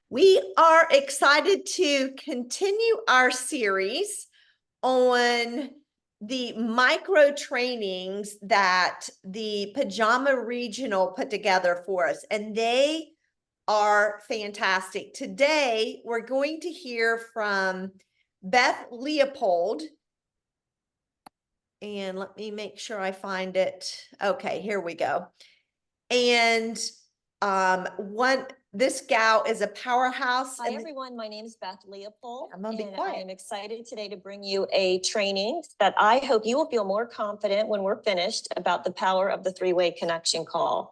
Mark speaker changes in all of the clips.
Speaker 1: We are excited to continue our series on the micro trainings that the Pajama Regional put together for us, and they are fantastic. Today, we're going to hear from Beth Leopold. And let me make sure I find it. Okay, here we go. And this gal is a powerhouse.
Speaker 2: Hi, everyone. My name is Beth Leopold,
Speaker 1: I'm gonna be
Speaker 2: and
Speaker 1: quiet.
Speaker 2: I'm excited today to bring you a training that I hope you will feel more confident when we're finished about the power of the three-way connection call.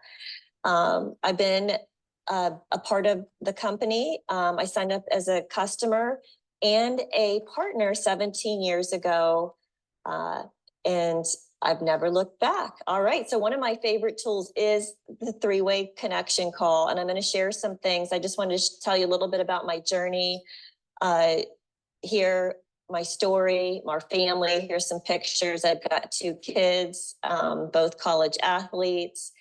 Speaker 2: I've been a part of the company. I signed up as a customer and a partner 17 years ago, and I've never looked back. All right, so one of my favorite tools is the three-way connection call, and I'm going to share some things. I just wanted to tell you a little bit about my journey here, my story, our family. Here's some pictures. I've got 2 kids, both college athletes.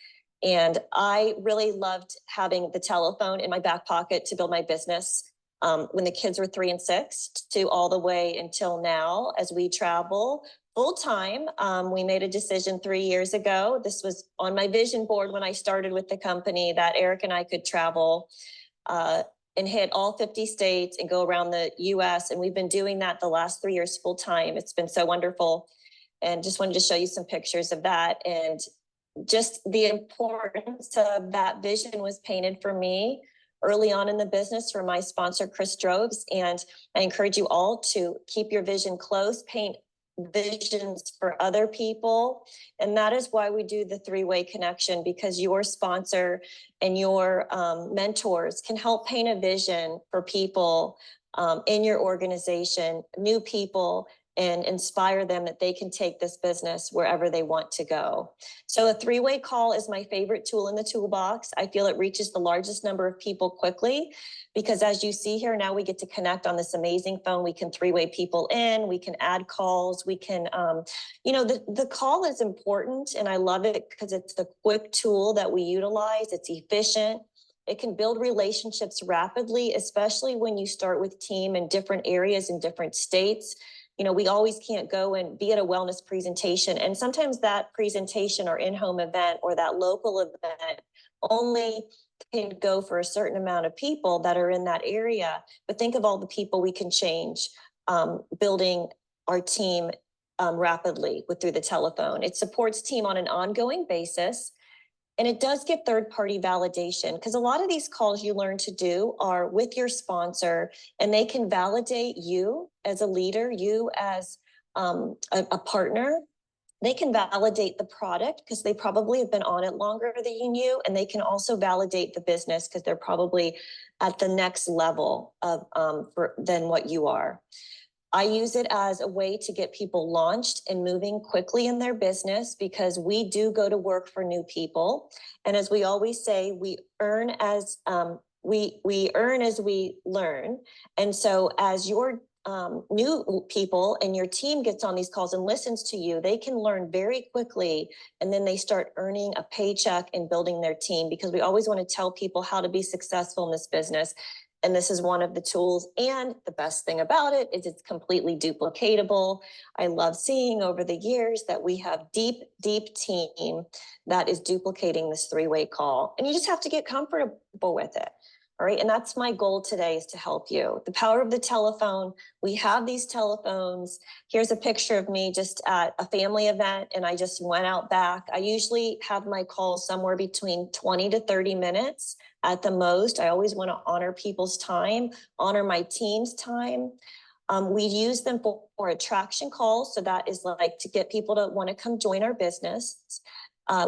Speaker 2: And I really loved having the telephone in my back pocket to build my business when the kids were 3 and 6 to all the way until now as we travel full time. We made a decision 3 years ago. This was on my vision board when I started with the company, that Eric and I could travel and hit all 50 states and go around the US. And we've been doing that the last 3 years full time. It's been so wonderful. And just wanted to show you some pictures of that. And just the importance of that vision was painted for me early on in the business for my sponsor, Chris Droves. And I encourage you all to keep your vision close, paint visions for other people. And that is why we do the three-way connection, because your sponsor and your mentors can help paint a vision for people in your organization, new people, and inspire them that they can take this business wherever they want to go. So a three-way call is my favorite tool in the toolbox. I feel it reaches the largest number of people quickly, because as you see here, now we get to connect on this amazing phone. We can three-way people in, we can add calls, we can, the call is important, and I love it because it's the quick tool that we utilize. It's efficient. It can build relationships rapidly, especially when you start with team in different areas in different states. We always can't go and be at a wellness presentation. And sometimes that presentation or in-home event or that local event only can go for a certain amount of people that are in that area. But think of all the people we can change building our team rapidly through the telephone. It supports team on an ongoing basis. And it does get third-party validation, because a lot of these calls you learn to do are with your sponsor, and they can validate you as a leader, you as a partner. They can validate the product because they probably have been on it longer than you, and they can also validate the business because they're probably at the next level of than what you are. I use it as a way to get people launched and moving quickly in their business, because we do go to work for new people. And as we always say, we earn as we earn as we learn. And so as your new people and your team gets on these calls and listens to you, they can learn very quickly, and then they start earning a paycheck and building their team, because we always want to tell people how to be successful in this business. And this is one of the tools. And the best thing about it is it's completely duplicatable. I love seeing over the years that we have deep team that is duplicating this three-way call. And you just have to get comfortable with it. All right. And that's my goal today, is to help you. The power of the telephone. We have these telephones. Here's a picture of me just at a family event, and I just went out back. I usually have my calls somewhere between 20 to 30 minutes at the most. I always want to honor people's time, honor my team's time. We use them for attraction calls. So that is like to get people to want to come join our business.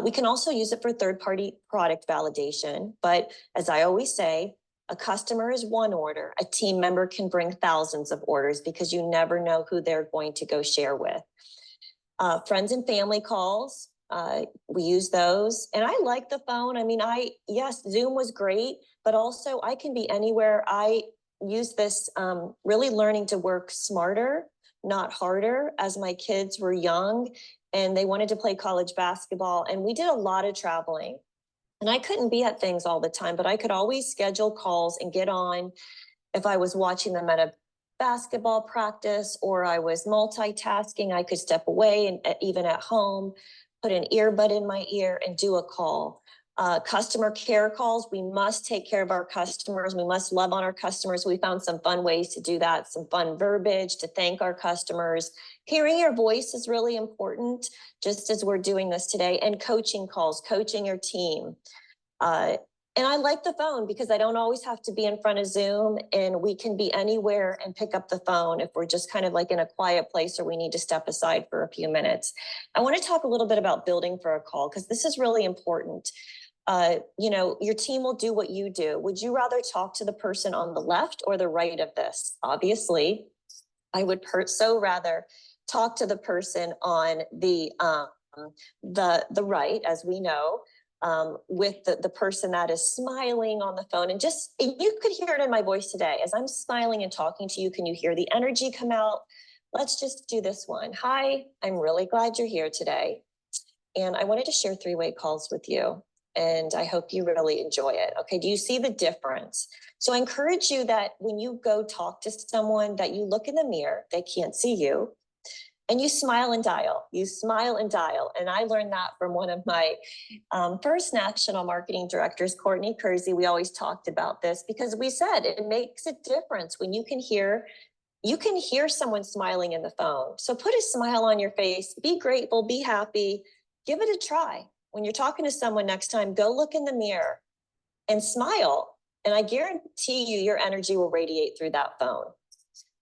Speaker 2: We can also use it for third-party product validation. But as I always say, a customer is one order. A team member can bring thousands of orders, because you never know who they're going to go share with. Friends and family calls, we use those. And I like the phone. I mean, yes, Zoom was great, but also I can be anywhere. I use this really learning to work smarter, not harder, as my kids were young and they wanted to play college basketball. And we did a lot of traveling. And I couldn't be at things all the time, but I could always schedule calls and get on if I was watching them at a basketball practice or I was multitasking. I could step away and even at home, put an earbud in my ear and do a call. Customer care calls, we must take care of our customers. We must love on our customers. We found some fun ways to do that, some fun verbiage to thank our customers. Hearing your voice is really important, just as we're doing this today. And coaching calls, coaching your team. And I like the phone because I don't always have to be in front of Zoom, and we can be anywhere and pick up the phone if we're just kind of like in a quiet place or we need to step aside for a few minutes. I want to talk a little bit about building for a call because this is really important. You know, your team will do what you do. Would you rather talk to the person on the left or the right of this? Obviously, I would so rather talk to the person on the right, as we know, with the person that is smiling on the phone. And just, you could hear it in my voice today. As I'm smiling and talking to you, can you hear the energy come out? Let's just do this one. Hi, I'm really glad you're here today. And I wanted to share three-way calls with you. And I hope you really enjoy it. Okay, do you see the difference? So I encourage you that when you go talk to someone, that you look in the mirror, they can't see you, and you smile and dial. You smile and dial. And I learned that from one of my first national marketing directors, Courtney Kersey. We always talked about this because we said it makes a difference when you can hear someone smiling in the phone. So put a smile on your face, be grateful, be happy, give it a try. When you're talking to someone next time, go look in the mirror and smile. And I guarantee you, your energy will radiate through that phone.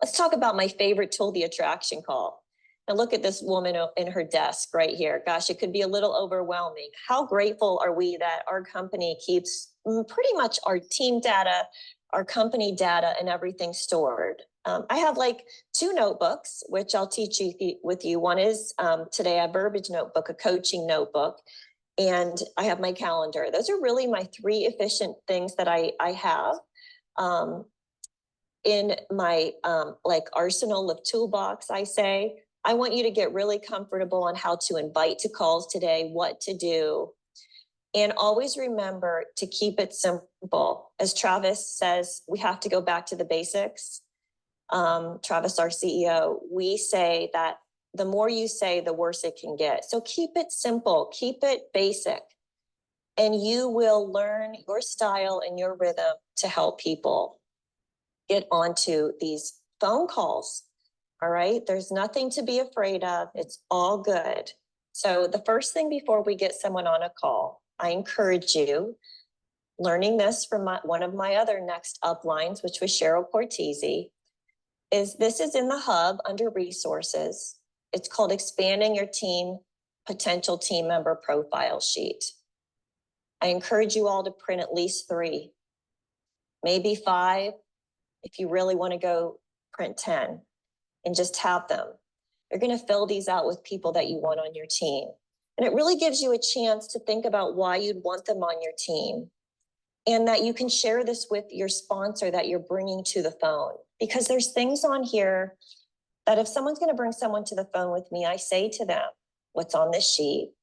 Speaker 2: Let's talk about my favorite tool, the attraction call. Now look at this woman in her desk right here. Gosh, it could be a little overwhelming. How grateful are we that our company keeps pretty much our team data, our company data, and everything stored. I have like 2 notebooks, which I'll teach you with you. One is today a verbiage notebook, a coaching notebook, and I have my calendar. Those are really my 3 efficient things that I have in my like arsenal of toolbox, I say. I want you to get really comfortable on how to invite to calls today, what to do. And always remember to keep it simple. As Travis says, we have to go back to the basics. Travis, our CEO, we say that the more you say, the worse it can get. So keep it simple, keep it basic, and you will learn your style and your rhythm to help people get onto these phone calls. All right. There's nothing to be afraid of. It's all good. So the first thing before we get someone on a call, I encourage you, learning this from one of my other next uplines, which was Cheryl Cortese, is this is in the hub under resources. It's called expanding your team potential team member profile sheet. I encourage you all to print at least 3, maybe 5. If you really want to go, print 10. And just have them. You're going to fill these out with people that you want on your team. And it really gives you a chance to think about why you'd want them on your team, and that you can share this with your sponsor that you're bringing to the phone. Because there's things on here that if someone's going to bring someone to the phone with me, I say to them, what's on this sheet?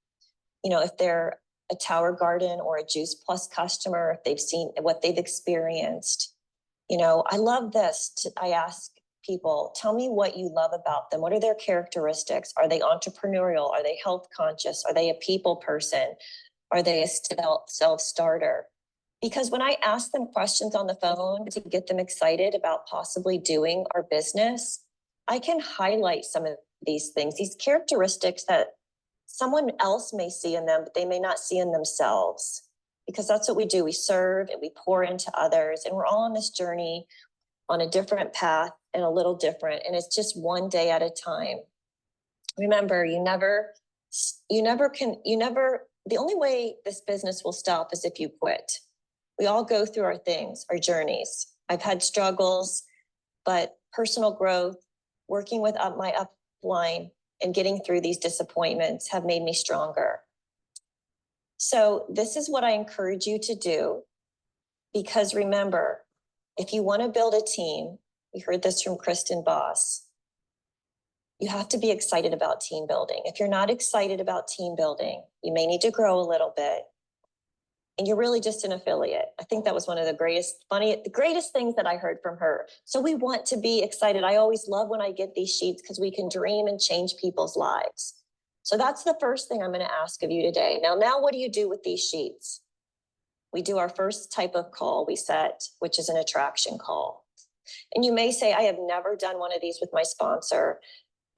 Speaker 2: You know, if they're a Tower Garden or a Juice Plus customer, if they've seen what they've experienced. You know, I love this. I ask people, tell me what you love about them. What are their characteristics? Are they entrepreneurial? Are they health conscious? Are they a people person? Are they a self-starter? Because when I ask them questions on the phone to get them excited about possibly doing our business, I can highlight some of these things, these characteristics that someone else may see in them, but they may not see in themselves. Because that's what we do. We serve and we pour into others, and we're all on this journey on a different path and a little different. And it's just one day at a time. Remember, the only way this business will stop is if you quit. We all go through our things, our journeys. I've had struggles, but personal growth, working with my upline and getting through these disappointments have made me stronger. So this is what I encourage you to do, because remember, if you want to build a team, we heard this from Kristen Boss, you have to be excited about team building. If you're not excited about team building, you may need to grow a little bit. and you're really just an affiliate. I think that was one of the greatest things that I heard from her. So we want to be excited. I always love when I get these sheets because we can dream and change people's lives. So that's the first thing I'm going to ask of you today. Now, what do you do with these sheets? We do our first type of call we set, which is an attraction call. And you may say, I have never done one of these with my sponsor.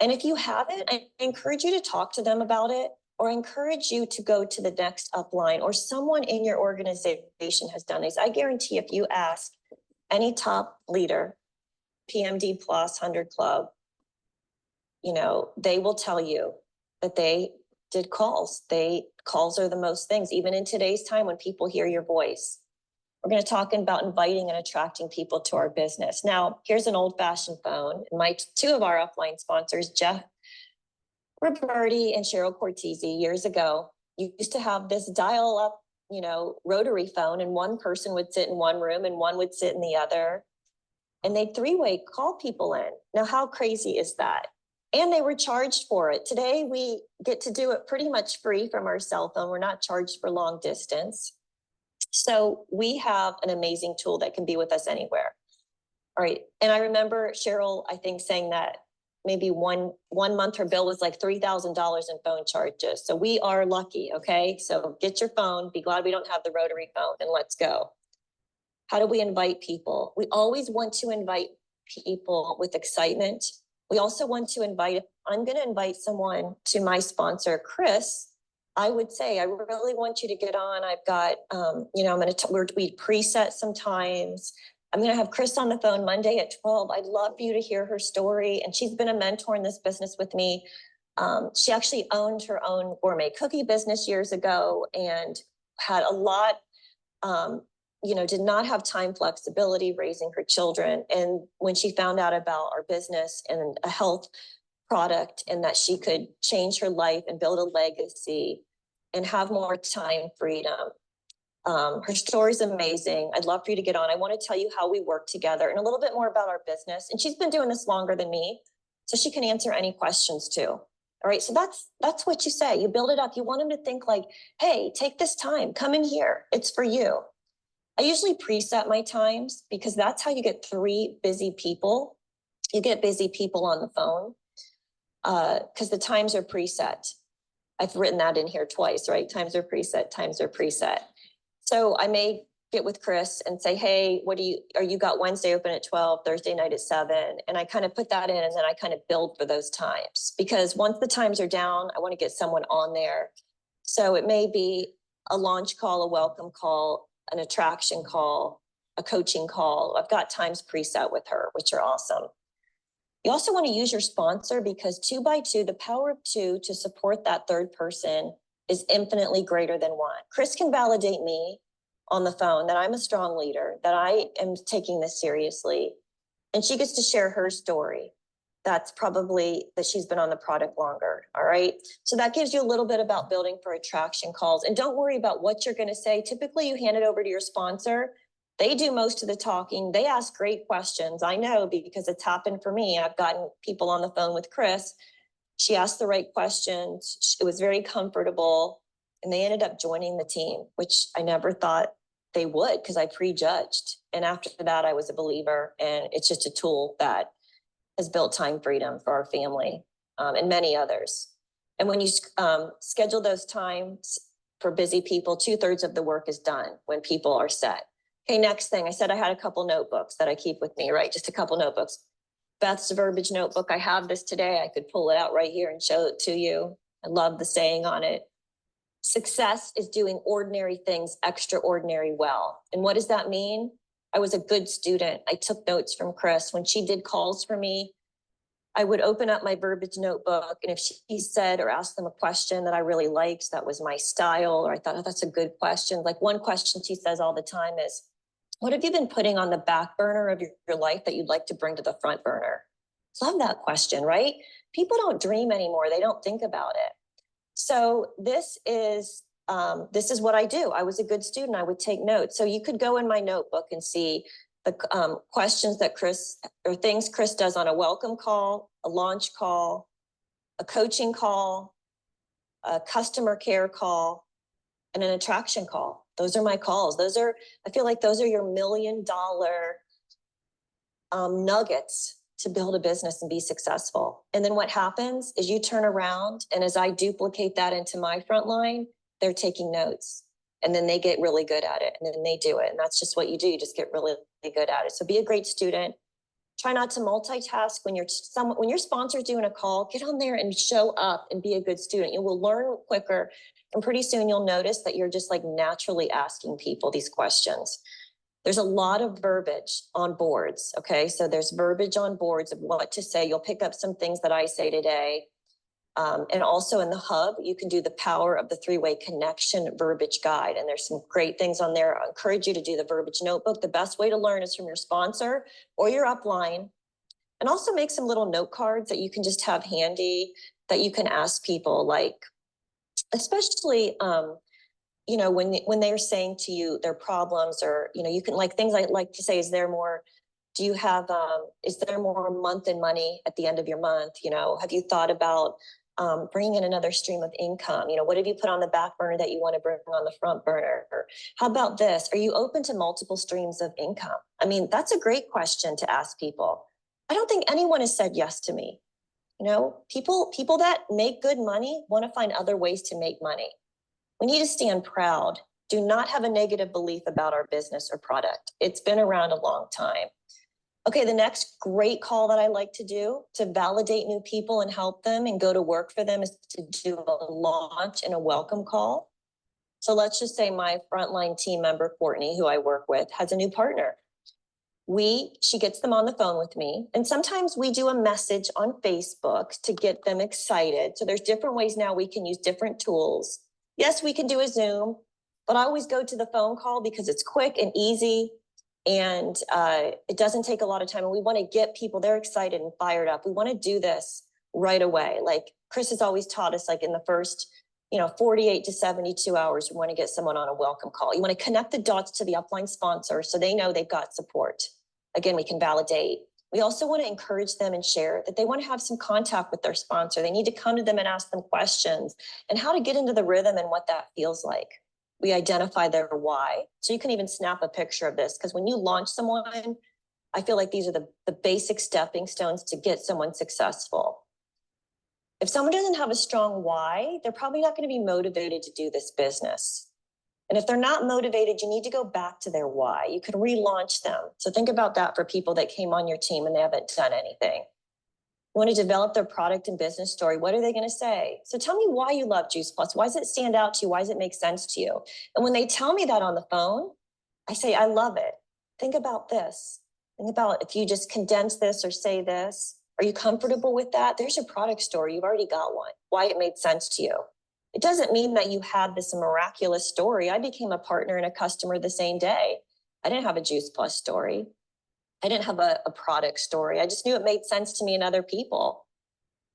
Speaker 2: And if you haven't, I encourage you to talk to them about it, or encourage you to go to the next upline, or someone in your organization has done these. I guarantee if you ask any top leader, PMD plus 100 Club, they will tell you that they did calls. Calls are the most things, even in today's time when people hear your voice. We're going to talk about inviting and attracting people to our business. Now, here's an old-fashioned phone. Two of our upline sponsors, Jeff Roberti and Cheryl Cortese, years ago, used to have this dial-up, rotary phone, and one person would sit in one room and one would sit in the other, and they'd three-way call people in. Now, how crazy is that? And they were charged for it. Today, we get to do it pretty much free from our cell phone. We're not charged for long distance. So we have an amazing tool that can be with us anywhere. All right. And I remember Cheryl, I think, saying that maybe one month her bill was like $3,000 in phone charges. So we are lucky. Okay. So get your phone, be glad we don't have the rotary phone, and let's go. How do we invite people? We always want to invite people with excitement. We also want to invite, if I'm going to invite someone to my sponsor, Chris, I would say, I really want you to get on. I've got, we preset sometimes. I'm going to have Chris on the phone Monday at 12. I'd love for you to hear her story. And she's been a mentor in this business with me. She actually owned her own gourmet cookie business years ago and had a lot, did not have time flexibility raising her children. And when she found out about our business and a health product and that she could change her life and build a legacy and have more time freedom. Her story's amazing. I'd love for you to get on. I want to tell you how we work together and a little bit more about our business. And she's been doing this longer than me, so she can answer any questions too. All right. So that's what you say. You build it up. You want them to think like, hey, take this time, come in here. It's for you. I usually preset my times because that's how you get 3 busy people. You get busy people on the phone because the times are preset. I've written that in here twice, right? Times are preset, times are preset. So I may get with Chris and say, hey, you got Wednesday open at 12, Thursday night at 7. And I kind of put that in and then I kind of build for those times because once the times are down, I want to get someone on there. So it may be a launch call, a welcome call, an attraction call, a coaching call. I've got times preset with her, which are awesome. You also want to use your sponsor because 2 by 2, the power of 2 to support that third person is infinitely greater than 1. Chris can validate me on the phone that I'm a strong leader, that I am taking this seriously. And she gets to share her story. That's probably that she's been on the product longer. All right. So that gives you a little bit about building for attraction calls. And don't worry about what you're going to say. Typically, you hand it over to your sponsor. They do most of the talking. They ask great questions. I know because it's happened for me. I've gotten people on the phone with Chris. She asked the right questions. It was very comfortable. And they ended up joining the team, which I never thought they would because I prejudged. And after that, I was a believer. And it's just a tool that has built time freedom for our family and many others. And when you schedule those times for busy people, 2/3 of the work is done when people are set. Okay, next thing. I said I had a couple notebooks that I keep with me, right? Just a couple notebooks. Beth's verbiage notebook. I have this today. I could pull it out right here and show it to you. I love the saying on it. Success is doing ordinary things extraordinary well. And what does that mean? I was a good student. I took notes from Chris. When she did calls for me, I would open up my verbiage notebook. And if she said or asked them a question that I really liked, that was my style, or I thought, oh, that's a good question. Like one question she says all the time is, what have you been putting on the back burner of your life that you'd like to bring to the front burner? Love that question, right? People don't dream anymore. They don't think about it. So this is what I do. I was a good student. I would take notes. So you could go in my notebook and see the questions that things Chris does on a welcome call, a launch call, a coaching call, a customer care call, and an attraction call. Those are my calls. I feel like those are your $1 million nuggets to build a business and be successful. And then what happens is you turn around, and as I duplicate that into my front line, they're taking notes, and then they get really good at it, and then they do it. And that's just what you do. You just get really good at it. So be a great student. Try not to multitask when your sponsor's doing a call. Get on there and show up and be a good student. You will learn quicker, and pretty soon you'll notice that you're just like naturally asking people these questions. There's a lot of verbiage on boards, okay? So there's verbiage on boards of what to say. You'll pick up some things that I say today. And also in the hub, you can do the power of the three-way connection verbiage guide. And there's some great things on there. I encourage you to do the verbiage notebook. The best way to learn is from your sponsor or your upline. And also make some little note cards that you can just have handy that you can ask people, like, especially, you know, when they're saying to you their problems, or, you know, you can, like, things I like to say, is there more month in money at the end of your month? You know, have you thought about bringing in another stream of income? You know, what have you put on the back burner that you want to bring on the front burner? Or how about this? Are you open to multiple streams of income? I mean, that's a great question to ask people. I don't think anyone has said yes to me. You know, people that make good money want to find other ways to make money. We need to stand proud. Do not have a negative belief about our business or product. It's been around a long time. Okay, the next great call that I like to do to validate new people and help them and go to work for them is to do a launch and a welcome call. So let's just say my frontline team member, Courtney, who I work with, has a new partner. She gets them on the phone with me, and sometimes we do a message on Facebook to get them excited. So there's different ways now we can use different tools. Yes, we can do a Zoom, but I always go to the phone call because it's quick and easy, and it doesn't take a lot of time. And we want to get people, they're excited and fired up. We want to do this right away. Like Chris has always taught us, like in the first, 48 to 72 hours, we want to get someone on a welcome call. You want to connect the dots to the upline sponsor so they know they've got support. Again, we can validate. We also want to encourage them and share that they want to have some contact with their sponsor. They need to come to them and ask them questions and how to get into the rhythm and what that feels like. We identify their why. So you can even snap a picture of this, because when you launch someone, I feel like these are the basic stepping stones to get someone successful. If someone doesn't have a strong why, they're probably not going to be motivated to do this business. And if they're not motivated, you need to go back to their why. You can relaunch them. So think about that for people that came on your team and they haven't done anything. You want to develop their product and business story. What are they going to say? So tell me why you love Juice Plus. Why does it stand out to you? Why does it make sense to you? And when they tell me that on the phone, I say, I love it. Think about this. Think about if you just condense this or say this. Are you comfortable with that? There's your product story. You've already got one. Why it made sense to you. It doesn't mean that you had this miraculous story. I became a partner and a customer the same day. I didn't have a Juice Plus story. I didn't have a product story. I just knew it made sense to me and other people.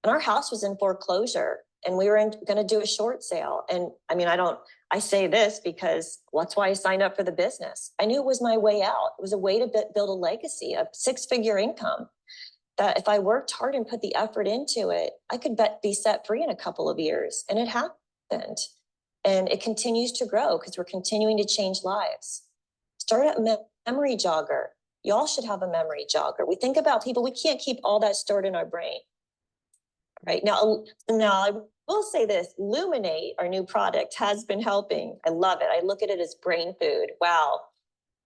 Speaker 2: And our house was in foreclosure, and we were going to do a short sale. And I mean, I say this because that's why I signed up for the business. I knew it was my way out. It was a way to build a legacy, a 6-figure income, that if I worked hard and put the effort into it, I could be set free in a couple of years. And it happened. And it continues to grow because we're continuing to change lives. Start a memory jogger. Y'all should have a memory jogger. We think about people, we can't keep all that stored in our brain. Right now I will say this, Luminate, our new product, has been helping. I love it. I look at it as brain food. Wow.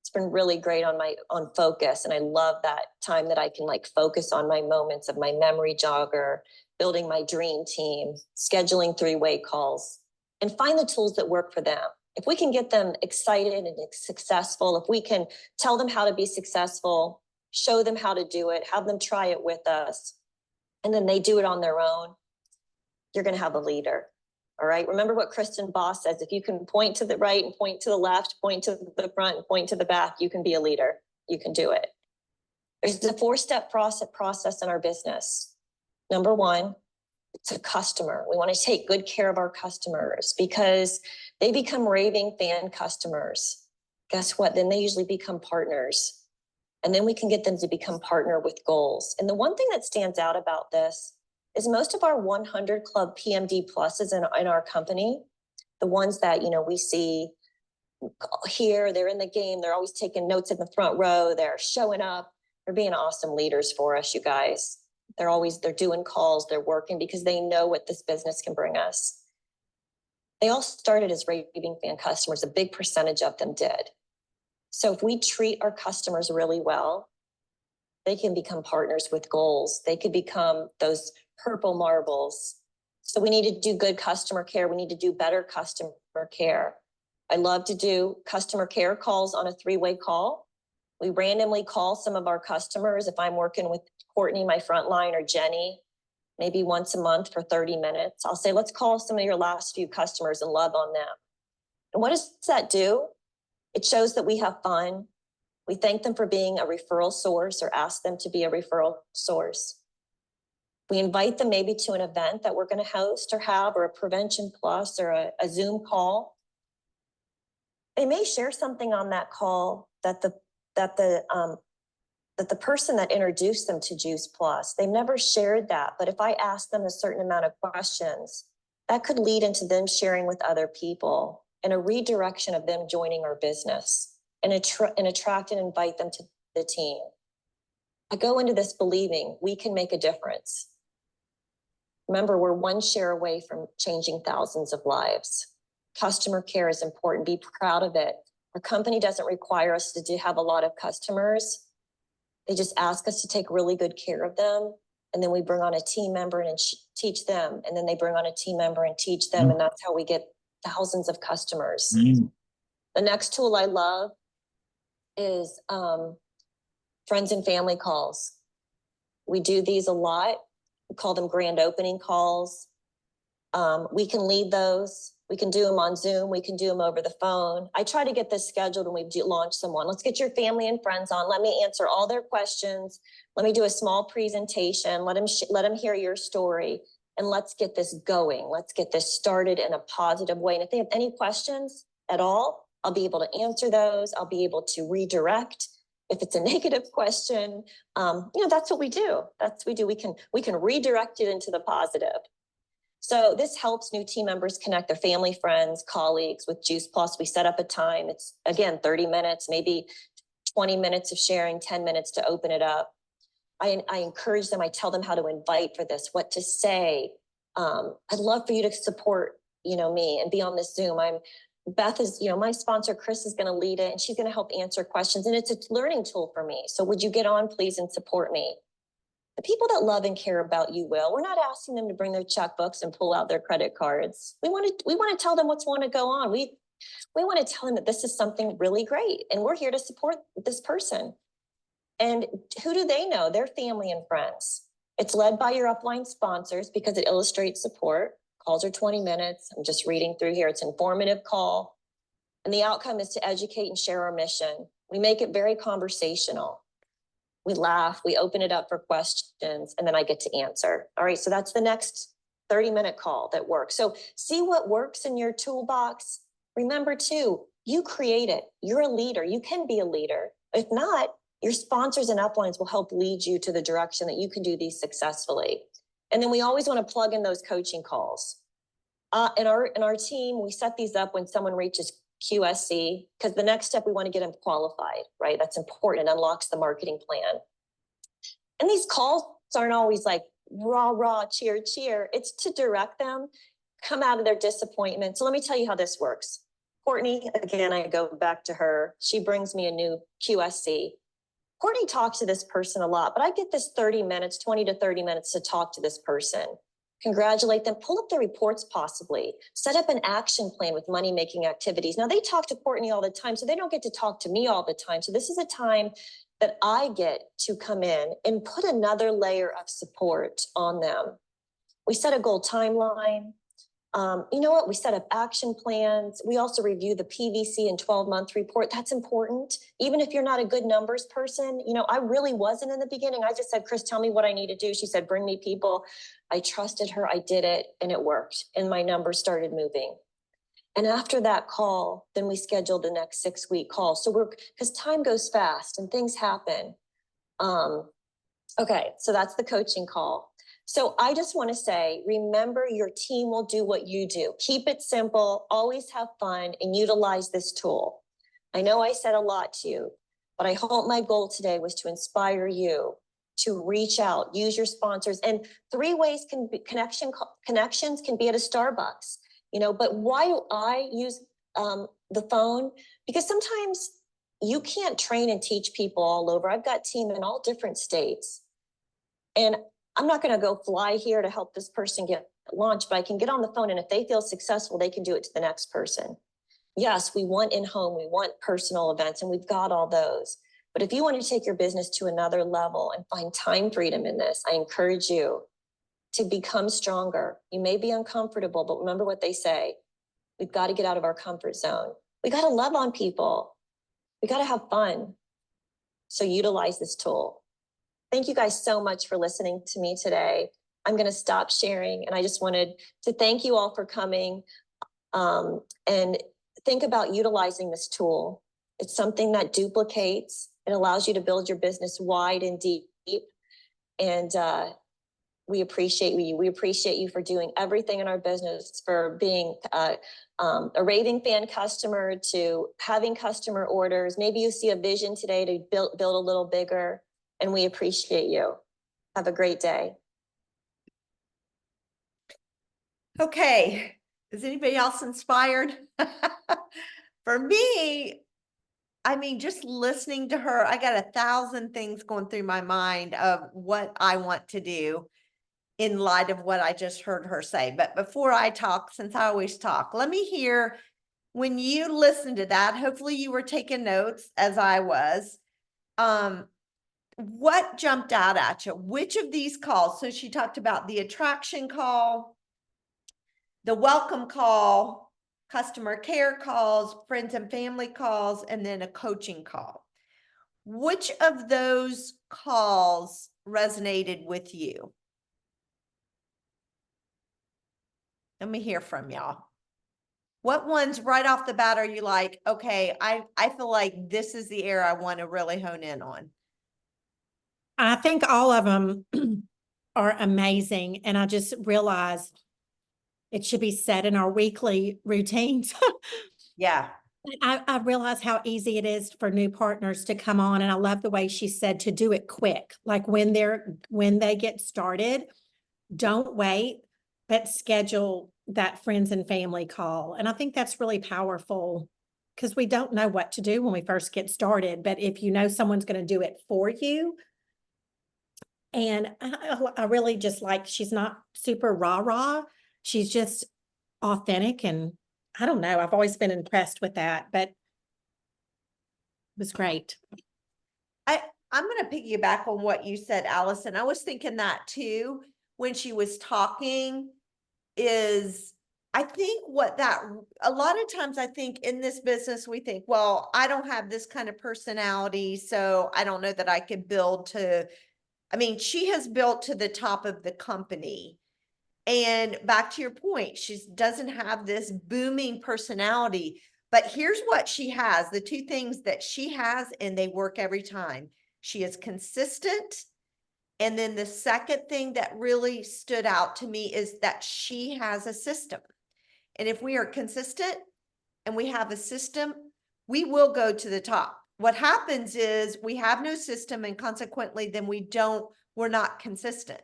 Speaker 2: It's been really great on focus. And I love that time that I can focus on my moments of my memory jogger, building my dream team, scheduling 3-way calls, and find the tools that work for them. If we can get them excited and successful, if we can tell them how to be successful, show them how to do it, have them try it with us, and then they do it on their own, you're going to have a leader. All right. Remember what Kristen Boss says. If you can point to the right and point to the left, point to the front and point to the back, you can be a leader. You can do it. There's a 4-step process in our business. Number 1, it's a customer. We want to take good care of our customers because they become raving fan customers. Guess what? Then they usually become partners. And then we can get them to become partner with goals. And the one thing that stands out about this is most of our 100 Club PMD pluses in our company, the ones that, we see here, they're in the game, they're always taking notes in the front row, they're showing up, they're being awesome leaders for us, you guys. They're doing calls, they're working because they know what this business can bring us. They all started as raving fan customers. A big percentage of them did. So if we treat our customers really well, they can become partners with goals. They could become those purple marbles. So we need to do good customer care. We need to do better customer care. I love to do customer care calls on a 3-way call. We randomly call some of our customers. If I'm working with Courtney, my frontline, or Jenny, maybe once a month for 30 minutes, I'll say, let's call some of your last few customers and love on them. And what does that do? It shows that we have fun. We thank them for being a referral source or ask them to be a referral source. We invite them maybe to an event that we're going to host or have, or a Prevention Plus or a Zoom call. They may share something on that call that the person that introduced them to Juice Plus, they've never shared that. But if I ask them a certain amount of questions, that could lead into them sharing with other people and a redirection of them joining our business and attract and invite them to the team. I go into this believing we can make a difference. Remember, we're one share away from changing thousands of lives. Customer care is important. Be proud of it. Our company doesn't require us to have a lot of customers. They just ask us to take really good care of them. And then we bring on a team member and teach them. And then they bring on a team member and teach them. And that's how we get thousands of customers. The next tool I love is friends and family calls. We do these a lot. We call them grand opening calls. We can lead those. We can do them on Zoom. We can do them over the phone. I try to get this scheduled when we launch someone. Let's get your family and friends on. Let me answer all their questions. Let me do a small presentation. Let them hear your story. And let's get this going. Let's get this started in a positive way. And if they have any questions at all, I'll be able to answer those. I'll be able to redirect. If it's a negative question, that's what we do. That's what we do. We can redirect it into the positive. So this helps new team members connect their family, friends, colleagues with Juice Plus. We set up a time. It's, again, 30 minutes, maybe 20 minutes of sharing, 10 minutes to open it up. I encourage them. I tell them how to invite for this, what to say. I'd love for you to support, me and be on this Zoom. Beth is, my sponsor, Chris, is going to lead it, and she's going to help answer questions. And it's a learning tool for me. So would you get on, please, and support me? The people that love and care about you will. We're not asking them to bring their checkbooks and pull out their credit cards. We want to tell them what's want to go on. We want to tell them that this is something really great, and we're here to support this person. And who do they know? Their family and friends. It's led by your upline sponsors because it illustrates support. Calls are 20 minutes. I'm just reading through here. It's an informative call. And the outcome is to educate and share our mission. We make it very conversational. We laugh, we open it up for questions, and then I get to answer. All right, so that's the next 30-minute call that works. So see what works in your toolbox. Remember too, you create it. You're a leader. You can be a leader. If not, your sponsors and uplines will help lead you to the direction that you can do these successfully. And then we always want to plug in those coaching calls. In our team, we set these up when someone reaches QSC, because the next step, we want to get them qualified, right? That's important. It unlocks the marketing plan. And these calls aren't always like rah, cheer, cheer. It's to direct them, come out of their disappointment. So let me tell you how this works. Courtney, again, I go back to her. She brings me a new QSC. Courtney talks to this person a lot, but I get this 30 minutes, 20 to 30 minutes to talk to this person. Congratulate them, pull up their reports possibly, set up an action plan with money-making activities. Now, they talk to Courtney all the time, so they don't get to talk to me all the time. So this is a time that I get to come in and put another layer of support on them. We set a goal timeline. You know what? We set up action plans. We also review the PVC and 12-month report. That's important. Even if you're not a good numbers person, I really wasn't in the beginning. I just said, Chris, tell me what I need to do. She said, bring me people. I trusted her. I did it, and it worked. And my numbers started moving. And after that call, then we scheduled the next 6-week call. So because time goes fast and things happen. Okay, so that's the coaching call. So I just want to say, remember, your team will do what you do. Keep it simple, always have fun, and utilize this tool. I know I said a lot to you, but I hope my goal today was to inspire you to reach out, use your sponsors. And 3 ways can be connections can be at a Starbucks, but why do I use the phone? Because sometimes you can't train and teach people all over. I've got team in all different states. And I'm not going to go fly here to help this person get launched, but I can get on the phone, and if they feel successful, they can do it to the next person. Yes, we want in-home, we want personal events, and we've got all those. But if you want to take your business to another level and find time freedom in this, I encourage you to become stronger. You may be uncomfortable, but remember what they say. We've got to get out of our comfort zone. We got to love on people. We got to have fun. So utilize this tool. Thank you guys so much for listening to me today. I'm going to stop sharing, and I just wanted to thank you all for coming, and think about utilizing this tool. It's something that duplicates. It allows you to build your business wide and deep. And we appreciate you. We appreciate you for doing everything in our business, for being a raving fan customer, to having customer orders. Maybe you see a vision today to build a little bigger, and we appreciate you. Have a great day.
Speaker 1: Okay, is anybody else inspired? For me, I mean, just listening to her, I got 1,000 things going through my mind of what I want to do in light of what I just heard her say. But before I talk, since I always talk, let me hear, when you listen to that, hopefully you were taking notes as I was. What jumped out at you? Which of these calls? So she talked about the attraction call, the welcome call, customer care calls, friends and family calls, and then a coaching call. Which of those calls resonated with you? Let me hear from y'all. What ones right off the bat are you like, okay, I feel like this is the area I want to really hone in on?
Speaker 3: I think all of them are amazing. And I just realized it should be set in our weekly routines.
Speaker 1: Yeah.
Speaker 3: I realize how easy it is for new partners to come on. And I love the way she said to do it quick. Like when they get started, don't wait, but schedule that friends and family call. And I think that's really powerful, because we don't know what to do when we first get started. But if you know someone's going to do it for you, and I really just like, she's not super rah-rah. She's just authentic. And I don't know, I've always been impressed with that, but it was great.
Speaker 1: I'm going to piggyback on what you said, Allison. I was thinking that too, when she was talking, is I think a lot of times I think in this business, we think, well, I don't have this kind of personality, so I don't know that I could build to, I mean, she has built to the top of the company. And back to your point, she doesn't have this booming personality, but here's what she has. The 2 things that she has, and they work every time. She is consistent. And then the second thing that really stood out to me is that she has a system. And if we are consistent and we have a system, we will go to the top. What happens is we have no system, and consequently, then we're not consistent.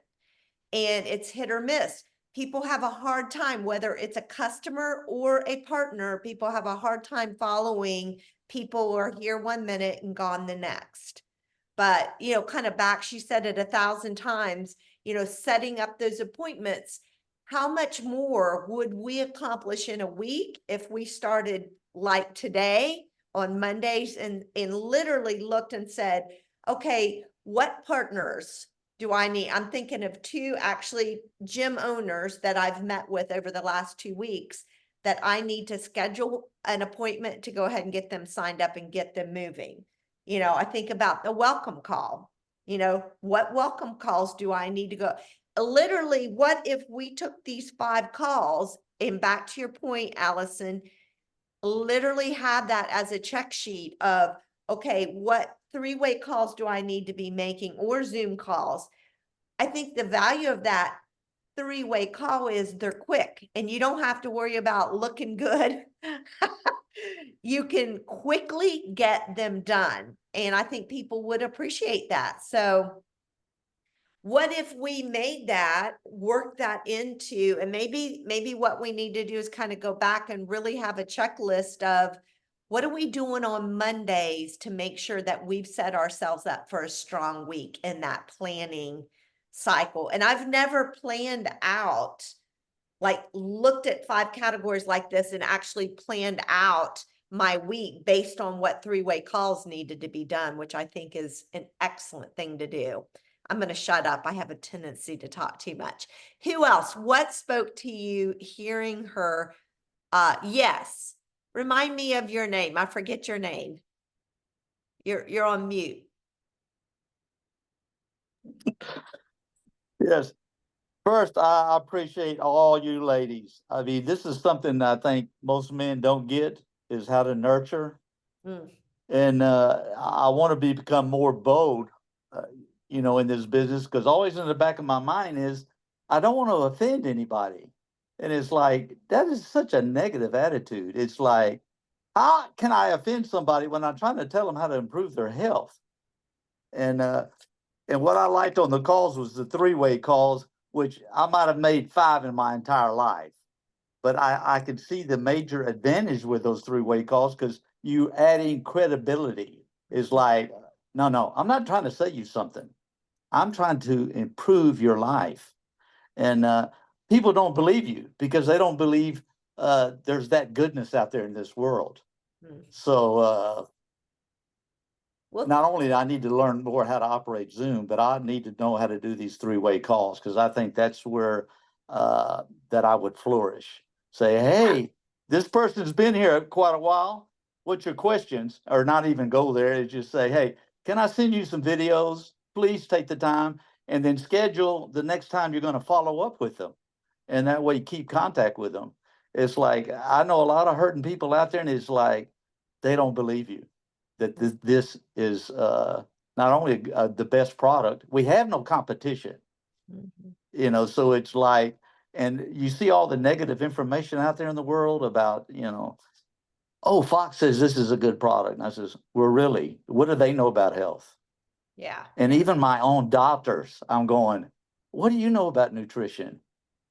Speaker 1: And it's hit or miss. People have a hard time, whether it's a customer or a partner, people have a hard time following people who are here 1 minute and gone the next. But, kind of back, she said it 1,000 times, setting up those appointments. How much more would we accomplish in a week if we started like today on Mondays and literally looked and said, okay, what partners do I need? I'm thinking of 2 actually gym owners that I've met with over the last 2 weeks that I need to schedule an appointment to go ahead and get them signed up and get them moving. I think about the welcome call. What welcome calls do I need to go? Literally, what if we took these 5 calls, and back to your point, Allison, literally have that as a check sheet of, okay, what 3-way calls do I need to be making, or Zoom calls? I think the value of that three-way call is they're quick and you don't have to worry about looking good. You can quickly get them done. And I think people would appreciate that. So what if we made that, work that into, and maybe what we need to do is kind of go back and really have a checklist of what are we doing on Mondays to make sure that we've set ourselves up for a strong week in that planning cycle. And I've never planned out, like looked at 5 categories like this and actually planned out my week based on what three-way calls needed to be done, which I think is an excellent thing to do. I'm going to shut up. I have a tendency to talk too much. Who else? What spoke to you hearing her? Yes. Remind me of your name. I forget your name. You're on mute.
Speaker 4: Yes. First, I appreciate all you ladies. I mean, this is something I think most men don't get, is how to nurture.
Speaker 1: Mm.
Speaker 4: And I want to become more bold, in this business, because always in the back of my mind is I don't want to offend anybody. And it's like, that is such a negative attitude. It's like, how can I offend somebody when I'm trying to tell them how to improve their health? And what I liked on the calls was the three-way calls, which I might have made 5 in my entire life. But I could see the major advantage with those three-way calls, because you adding credibility is like, no, I'm not trying to sell you something. I'm trying to improve your life. And people don't believe you because they don't believe there's that goodness out there in this world.
Speaker 1: Mm.
Speaker 4: So
Speaker 1: Well,
Speaker 4: not only do I need to learn more how to operate Zoom, but I need to know how to do these three-way calls, because I think that's where that I would flourish. Say, hey, this person's been here quite a while. What's your questions? Or not even go there. It's just say, hey, can I send you some videos? Please take the time, and then schedule the next time you're going to follow up with them. And that way you keep contact with them. It's like, I know a lot of hurting people out there, and it's like, they don't believe you that this is not only the best product. We have no competition,
Speaker 1: mhm.
Speaker 4: so it's like, and you see all the negative information out there in the world about, oh, Fox says this is a good product. And I says, well, really, what do they know about health?
Speaker 1: Yeah.
Speaker 4: And even my own doctors, I'm going, what do you know about nutrition?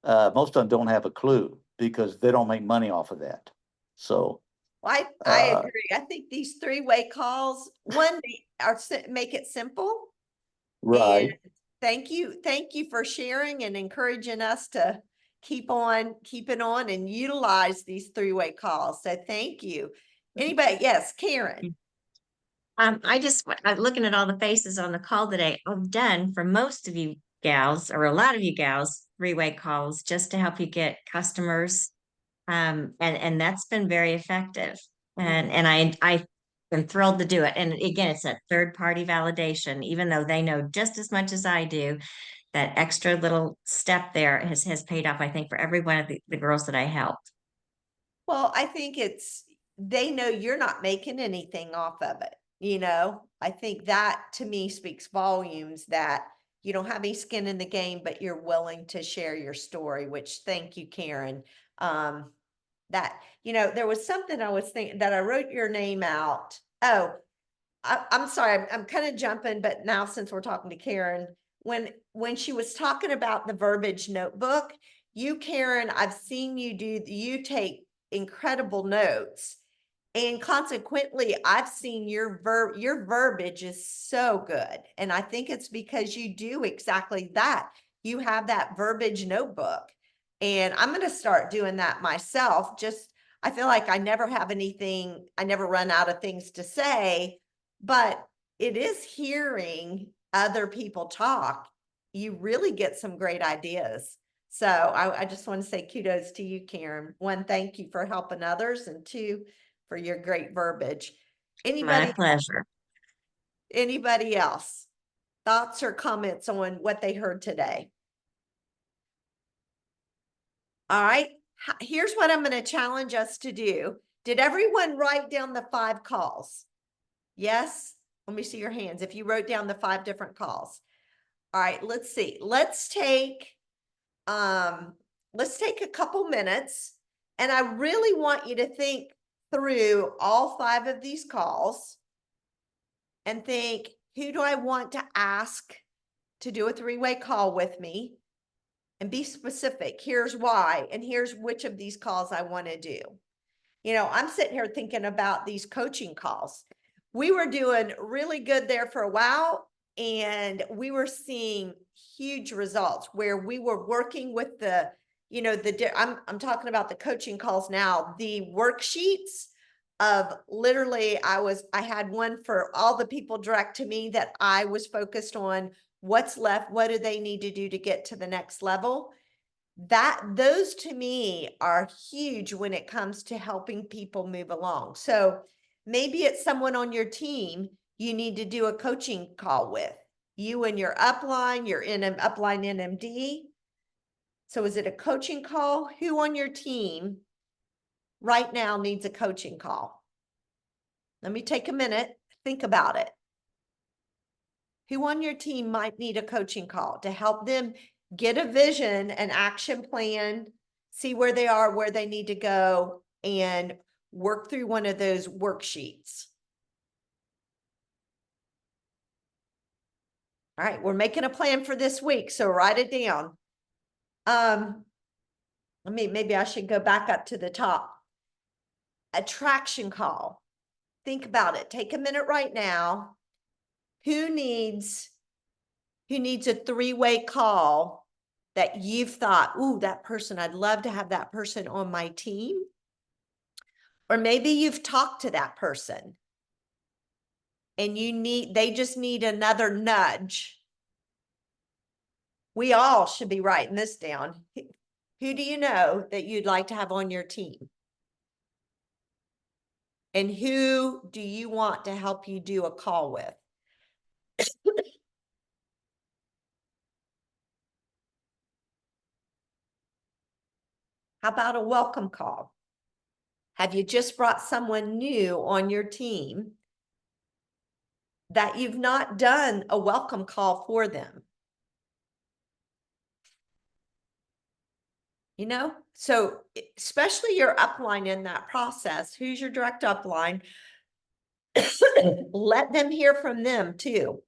Speaker 4: Most of them don't have a clue because they don't make money off of that. So
Speaker 1: Well, I agree. I think these three-way calls, one, they make it simple. And
Speaker 4: right.
Speaker 1: thank you for sharing and encouraging us to keep on keeping on and utilize these three-way calls. So thank you. Anybody? Yes, Karen.
Speaker 5: I just, looking at all the faces on the call today, I've done for most of you gals, or a lot of you gals, three-way calls just to help you get customers. And that's been very effective. And I am thrilled to do it. And again, it's that third party validation, even though they know just as much as I do, that extra little step there has paid off, I think, for every one of the girls that I helped.
Speaker 1: Well, I think they know you're not making anything off of it. I think that to me speaks volumes that you don't have any skin in the game, but you're willing to share your story, which thank you, Karen. There was something I was thinking that I wrote your name out. Oh, I'm sorry, I'm kind of jumping, but now since we're talking to Karen, when she was talking about the verbiage notebook, Karen, I've seen you take incredible notes. And consequently, I've seen your verbiage is so good. And I think it's because you do exactly that. You have that verbiage notebook. And I'm going to start doing that myself. I feel like I never run out of things to say, but it is hearing other people talk. You really get some great ideas. So I just want to say kudos to you, Karen. One, thank you for helping others, and two, for your great verbiage.
Speaker 5: My pleasure.
Speaker 1: Anybody else? Thoughts or comments on what they heard today? All right, here's what I'm going to challenge us to do. Did everyone write down the 5 calls? Yes? Let me see your hands if you wrote down the 5 different calls. All right, let's see. Let's take a couple minutes, and I really want you to think through all 5 of these calls and think, who do I want to ask to do a 3-way call with me? And be specific. Here's why, and here's which of these calls I want to do. You know, I'm sitting here thinking about these coaching calls. We were doing really good there for a while, and we were seeing huge results where we were working with the, you know, I'm talking about the coaching calls now, the worksheets of literally I had one for all the people direct to me that I was focused on what's left, what do they need to do to get to the next level. Those to me are huge when it comes to helping people move along. So maybe it's someone on your team you need to do a coaching call with. You and your upline, your upline NMD. So is it a coaching call? Who on your team right now needs a coaching call? Let me take a minute, think about it. Who on your team might need a coaching call to help them get a vision, an action plan, see where they are, where they need to go, and work through one of those worksheets? All right, we're making a plan for this week, so write it down. Maybe I should go back up to the top. Attraction call. Think about it. Take a minute right now. Who needs a 3-way call that you've thought, ooh, that person, I'd love to have that person on my team? Or maybe you've talked to that person and they just need another nudge. We all should be writing this down. Who do you know that you'd like to have on your team? And who do you want to help you do a call with? How about a welcome call? Have you just brought someone new on your team that you've not done a welcome call for them? You know, so especially your upline in that process, who's your direct upline? Let them hear from them too.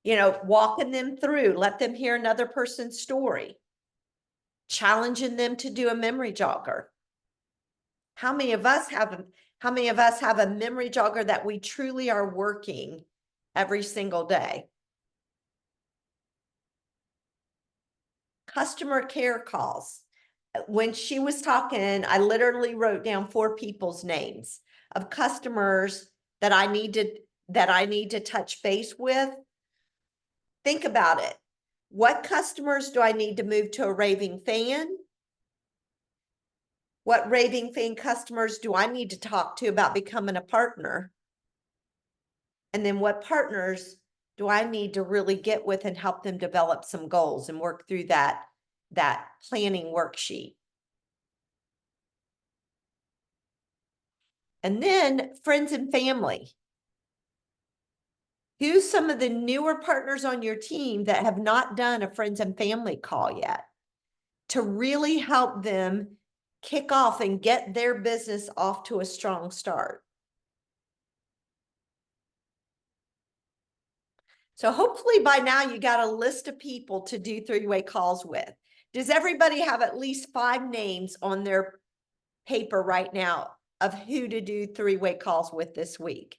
Speaker 1: You know, walking them through, let them hear another person's story, challenging them to do a memory jogger. How many of us have a memory jogger that we truly are working every single day? Customer care calls. When she was talking, I literally wrote down 4 people's names of customers that I need to touch base with. Think about it. What customers do I need to move to a raving fan? What raving fan customers do I need to talk to about becoming a partner? And then what partners do I need to really get with and help them develop some goals and work through that planning worksheet? And then friends and family. Who's some of the newer partners on your team that have not done a friends and family call yet, to really help them kick off and get their business off to a strong start? So hopefully by now you got a list of people to do 3-way calls with. Does everybody have at least 5 names on their paper right now of who to do 3-way calls with this week?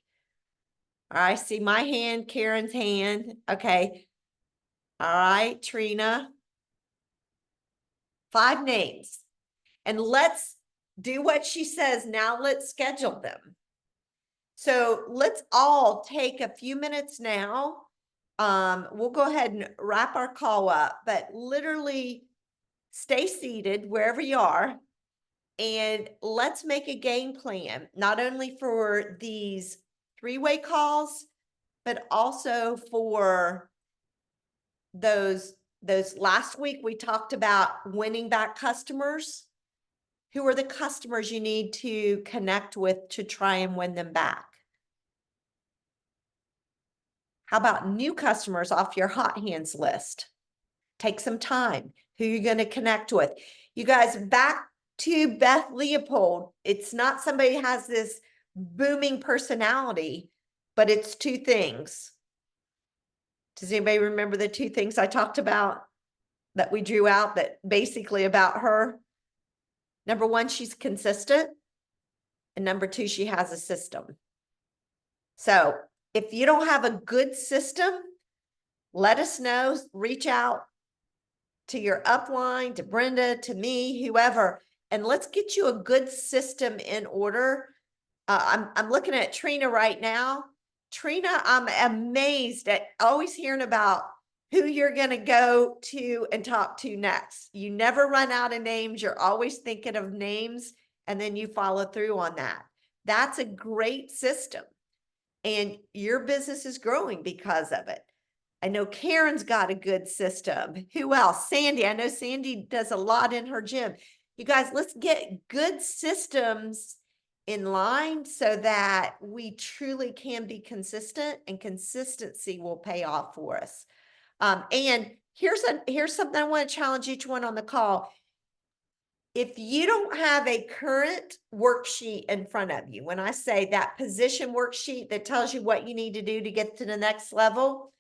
Speaker 1: All right, see my hand, Karen's hand. Okay. All right, Trina. 5 names. And let's do what she says. Now let's schedule them. So let's all take a few minutes now. We'll go ahead and wrap our call up, but literally stay seated wherever you are. And let's make a game plan, not only for these 3-way calls, but also for those last week we talked about winning back customers. Who are the customers you need to connect with to try and win them back? How about new customers off your hot hands list? Take some time. Who you're going to connect with. You guys, back to Beth Leopold. It's not somebody who has this booming personality, but it's two things. Does anybody remember the two things I talked about that we drew out that basically about her? Number one, she's consistent. And number two, she has a system. So if you don't have a good system, let us know, reach out to your upline, to Brenda, to me, whoever, and let's get you a good system in order. I'm looking at Trina right now. Trina, I'm amazed at always hearing about who you're going to go to and talk to next. You never run out of names. You're always thinking of names, and then you follow through on that. That's a great system. And your business is growing because of it. I know Karen's got a good system. Who else? Sandy. I know Sandy does a lot in her gym. You guys, let's get good systems in line so that we truly can be consistent, and consistency will pay off for us. And here's something I want to challenge each one on the call. If you don't have a current worksheet in front of you, when I say that position worksheet that tells you what you need to do to get to the next level,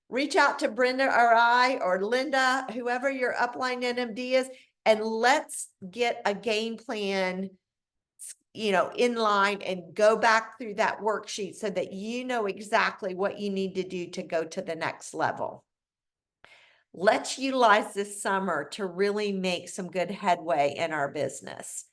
Speaker 1: reach out to Brenda or I or Linda, whoever your upline NMD is, and let's get a game plan, in line and go back through that worksheet so that you know exactly what you need to do to go to the next level. Let's utilize this summer to really make some good headway in our business.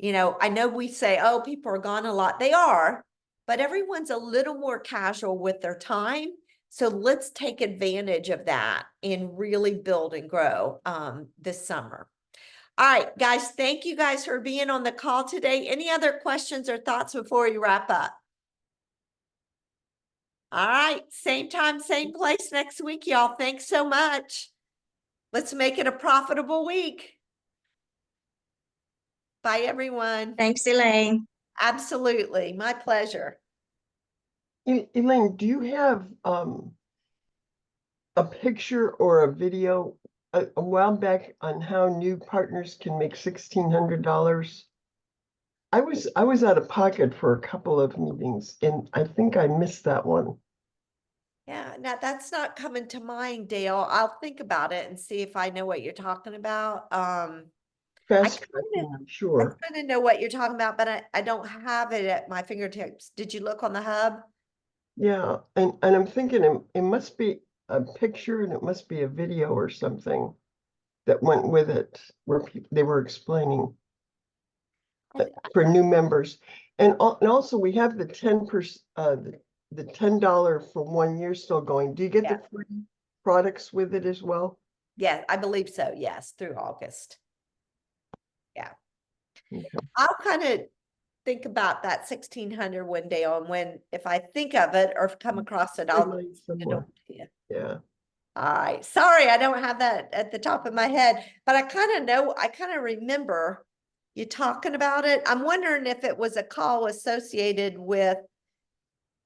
Speaker 1: I know we say, oh, people are gone a lot. They are, but everyone's a little more casual with their time. So let's take advantage of that and really build and grow this summer. All right, guys, thank you guys for being on the call today. Any other questions or thoughts before we wrap up? All right, same time, same place next week, y'all. Thanks so much. Let's make it a profitable week. Bye, everyone.
Speaker 5: Thanks, Elaine.
Speaker 1: Absolutely. My pleasure.
Speaker 6: Elaine, do you have a picture or a video a while back on how new partners can make $1,600? I was out of pocket for a couple of meetings, and I think I missed that one.
Speaker 1: Yeah, now that's not coming to mind, Dale. I'll think about it and see if I know what you're talking about.
Speaker 6: Fast tracking, I'm sure.
Speaker 1: I kind of know what you're talking about, but I don't have it at my fingertips. Did you look on the hub?
Speaker 6: Yeah, and I'm thinking it must be a picture and it must be a video or something that went with it, where they were explaining for new members. And also we have the 10%, the $10 for 1 year still going. Do you get the free products with it as well?
Speaker 1: Yeah, I believe so. Yes, through August. Yeah.
Speaker 6: Okay.
Speaker 1: I'll kind of think about that 1,600 one day on if I think of it or come across it, I'll
Speaker 6: Mine
Speaker 1: send it
Speaker 6: somewhere.
Speaker 1: over to you.
Speaker 6: Yeah.
Speaker 1: All right. Sorry, I don't have that at the top of my head, but I kind of remember you talking about it. I'm wondering if it was a call associated with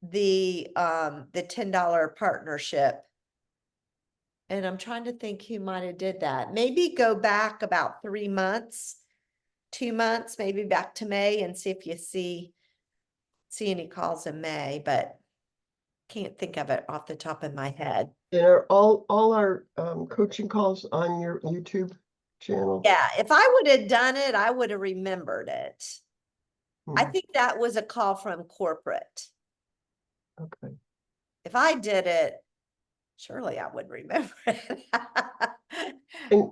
Speaker 1: the $10 partnership. And I'm trying to think who might have did that. Maybe go back about 3 months, 2 months, maybe back to May, and see if you see any calls in May, but can't think of it off the top of my head.
Speaker 6: And are all our coaching calls on your YouTube channel?
Speaker 1: Yeah, if I would have done it, I would have remembered it. I
Speaker 6: Hmm.
Speaker 1: think that was a call from corporate.
Speaker 6: Okay.
Speaker 1: If I did it, surely I would remember it.
Speaker 6: And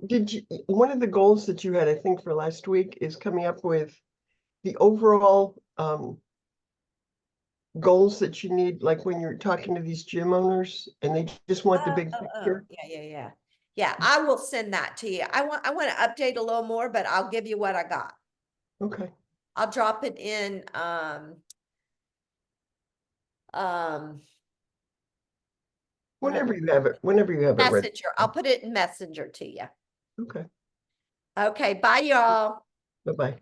Speaker 6: one of the goals that you had, I think, for last week is coming up with the overall goals that you need, like when you're talking to these gym owners and they just want the big picture.
Speaker 1: Yeah. Yeah, I will send that to you. I want to update a little more, but I'll give you what I got.
Speaker 6: Okay.
Speaker 1: I'll drop it in
Speaker 6: Whenever you have it ready.
Speaker 1: Messenger. I'll put it in Messenger to you.
Speaker 6: Okay.
Speaker 1: Okay, bye y'all.
Speaker 6: Bye-bye.